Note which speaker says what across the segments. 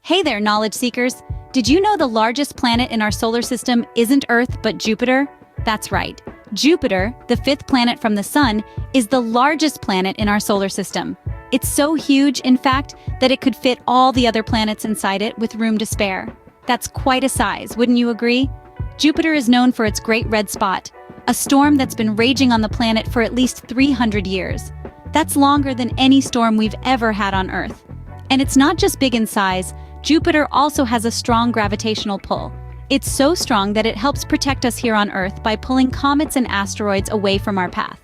Speaker 1: Hey there, knowledge seekers! Did you know the largest planet in our solar system isn't Earth but Jupiter? That's right. Jupiter, the fifth planet from the Sun, is the largest planet in our solar system. It's so huge, in fact, that it could fit all the other planets inside it with room to spare. That's quite a size, wouldn't you agree? Jupiter is known for its Great Red Spot, a storm that's been raging on the planet for at least 300 years. That's longer than any storm we've ever had on Earth. And it's not just big in size. Jupiter also has a strong gravitational pull. It's so strong that it helps protect us here on Earth by pulling comets and asteroids away from our path.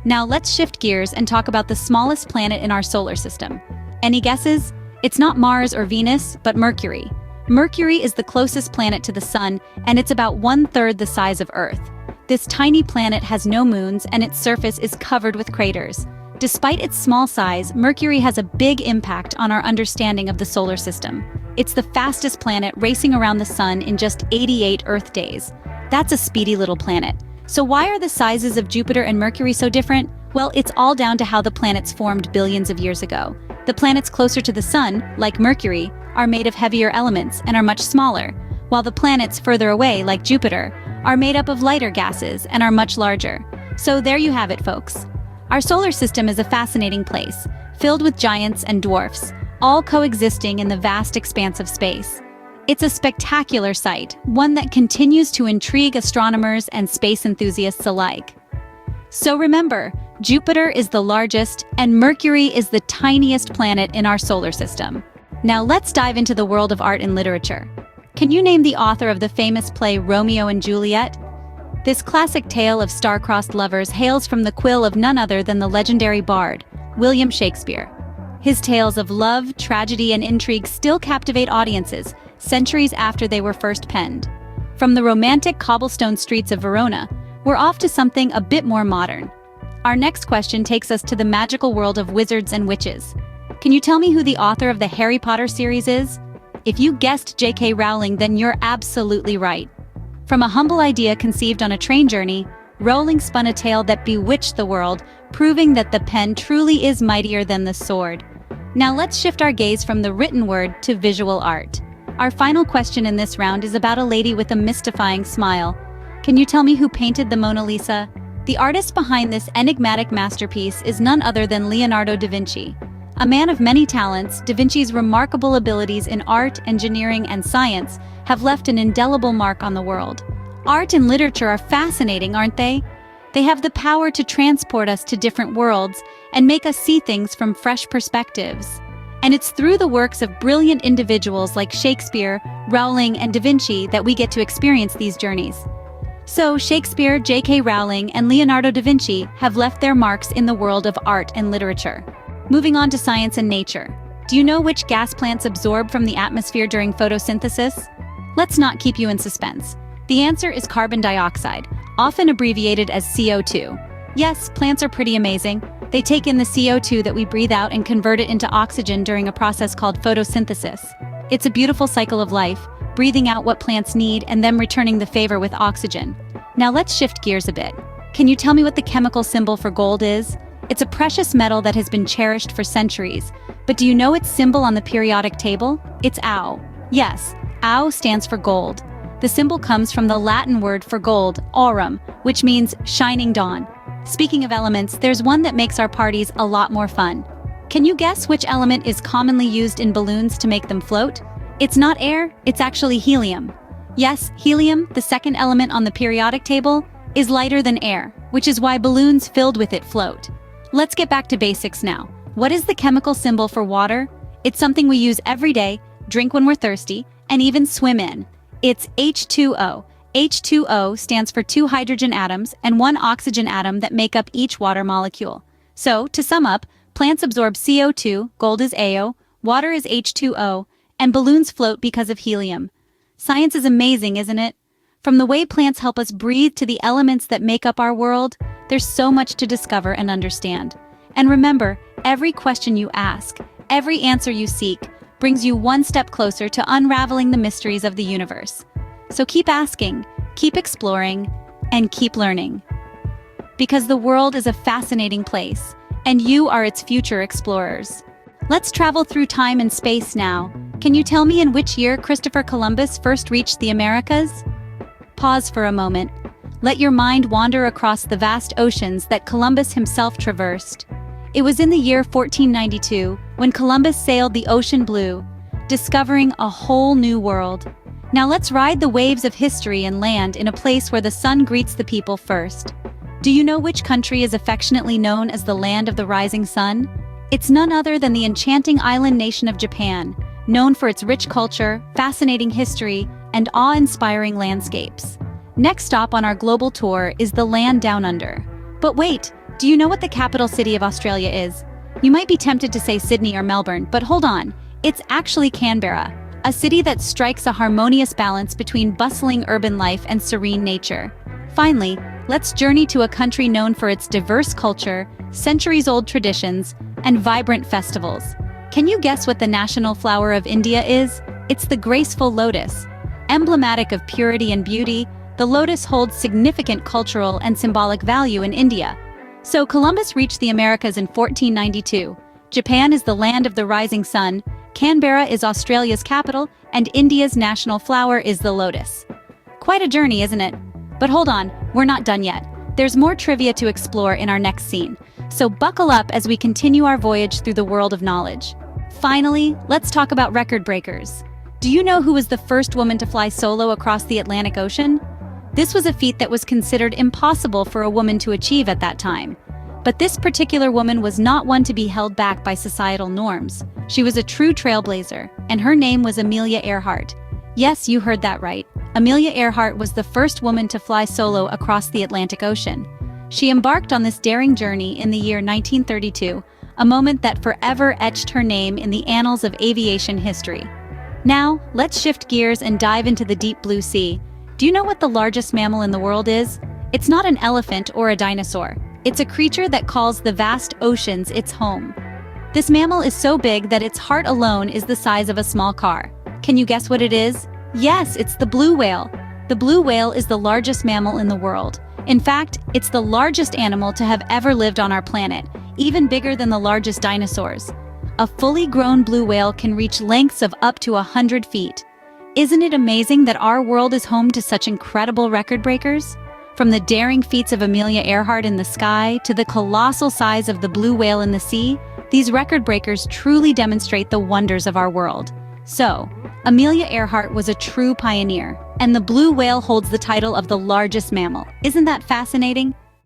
Speaker 1: Now let's shift gears and talk about the smallest planet in our solar system. Any guesses? It's not Mars or Venus, but Mercury. Mercury is the closest planet to the Sun, and it's about 1/3 the size of Earth. This tiny planet has no moons, and its surface is covered with craters. Despite its small size, Mercury has a big impact on our understanding of the solar system. It's the fastest planet, racing around the Sun in just 88 Earth days. That's a speedy little planet. So why are the sizes of Jupiter and Mercury so different? Well, it's all down to how the planets formed billions of years ago. The planets closer to the Sun, like Mercury, are made of heavier elements and are much smaller, while the planets further away, like Jupiter, are made up of lighter gases and are much larger. So there you have it, folks. Our solar system is a fascinating place, filled with giants and dwarfs, all coexisting in the vast expanse of space. It's a spectacular sight, one that continues to intrigue astronomers and space enthusiasts alike. So remember, Jupiter is the largest and Mercury is the tiniest planet in our solar system. Now let's dive into the world of art and literature. Can you name the author of the famous play Romeo and Juliet? This classic tale of star-crossed lovers hails from the quill of none other than the legendary bard, William Shakespeare. His tales of love, tragedy, and intrigue still captivate audiences, centuries after they were first penned. From the romantic cobblestone streets of Verona, we're off to something a bit more modern. Our next question takes us to the magical world of wizards and witches. Can you tell me who the author of the Harry Potter series is? If you guessed J.K. Rowling, then you're absolutely right. From a humble idea conceived on a train journey, Rowling spun a tale that bewitched the world, proving that the pen truly is mightier than the sword. Now let's shift our gaze from the written word to visual art. Our final question in this round is about a lady with a mystifying smile. Can you tell me who painted the Mona Lisa? The artist behind this enigmatic masterpiece is none other than Leonardo da Vinci. A man of many talents, Da Vinci's remarkable abilities in art, engineering, and science have left an indelible mark on the world. Art and literature are fascinating, aren't they? They have the power to transport us to different worlds and make us see things from fresh perspectives. And it's through the works of brilliant individuals like Shakespeare, Rowling, and Da Vinci that we get to experience these journeys. So Shakespeare, J.K. Rowling, and Leonardo da Vinci have left their marks in the world of art and literature. Moving on to science and nature. Do you know which gas plants absorb from the atmosphere during photosynthesis? Let's not keep you in suspense. The answer is carbon dioxide, often abbreviated as CO2. Yes, plants are pretty amazing. They take in the CO2 that we breathe out and convert it into oxygen during a process called photosynthesis. It's a beautiful cycle of life, breathing out what plants need and then returning the favor with oxygen. Now let's shift gears a bit. Can you tell me what the chemical symbol for gold is? It's a precious metal that has been cherished for centuries. But do you know its symbol on the periodic table? It's Au. Yes, Au stands for gold. The symbol comes from the Latin word for gold, aurum, which means shining dawn. Speaking of elements, there's one that makes our parties a lot more fun. Can you guess which element is commonly used in balloons to make them float? It's not air, it's actually helium. Yes, helium, the second element on the periodic table, is lighter than air, which is why balloons filled with it float. Let's get back to basics now. What is the chemical symbol for water? It's something we use every day, drink when we're thirsty, and even swim in. It's H2O. H2O stands for 2 hydrogen atoms and 1 oxygen atom that make up each water molecule. So, to sum up, plants absorb CO2, gold is AO, water is H2O, and balloons float because of helium. Science is amazing, isn't it? From the way plants help us breathe to the elements that make up our world, there's so much to discover and understand. And remember, every question you ask, every answer you seek, brings you one step closer to unraveling the mysteries of the universe. So keep asking, keep exploring, and keep learning. Because the world is a fascinating place, and you are its future explorers. Let's travel through time and space now. Can you tell me in which year Christopher Columbus first reached the Americas? Pause for a moment. Let your mind wander across the vast oceans that Columbus himself traversed. It was in the year 1492 when Columbus sailed the ocean blue, discovering a whole new world. Now let's ride the waves of history and land in a place where the sun greets the people first. Do you know which country is affectionately known as the land of the rising sun? It's none other than the enchanting island nation of Japan, known for its rich culture, fascinating history, and awe-inspiring landscapes. Next stop on our global tour is the land down under. But wait, do you know what the capital city of Australia is? You might be tempted to say Sydney or Melbourne, but hold on. It's actually Canberra, a city that strikes a harmonious balance between bustling urban life and serene nature. Finally, let's journey to a country known for its diverse culture, centuries-old traditions, and vibrant festivals. Can you guess what the national flower of India is? It's the graceful lotus. Emblematic of purity and beauty, the lotus holds significant cultural and symbolic value in India. So Columbus reached the Americas in 1492. Japan is the land of the rising sun, Canberra is Australia's capital, and India's national flower is the lotus. Quite a journey, isn't it? But hold on, we're not done yet. There's more trivia to explore in our next scene. So buckle up as we continue our voyage through the world of knowledge. Finally, let's talk about record breakers. Do you know who was the first woman to fly solo across the Atlantic Ocean? This was a feat that was considered impossible for a woman to achieve at that time. But this particular woman was not one to be held back by societal norms. She was a true trailblazer, and her name was Amelia Earhart. Yes, you heard that right. Amelia Earhart was the first woman to fly solo across the Atlantic Ocean. She embarked on this daring journey in the year 1932, a moment that forever etched her name in the annals of aviation history. Now, let's shift gears and dive into the deep blue sea. Do you know what the largest mammal in the world is? It's not an elephant or a dinosaur. It's a creature that calls the vast oceans its home. This mammal is so big that its heart alone is the size of a small car. Can you guess what it is? Yes, it's the blue whale. The blue whale is the largest mammal in the world. In fact, it's the largest animal to have ever lived on our planet, even bigger than the largest dinosaurs. A fully grown blue whale can reach lengths of up to 100 feet. Isn't it amazing that our world is home to such incredible record breakers? From the daring feats of Amelia Earhart in the sky to the colossal size of the blue whale in the sea, these record breakers truly demonstrate the wonders of our world. So, Amelia Earhart was a true pioneer, and the blue whale holds the title of the largest mammal. Isn't that fascinating?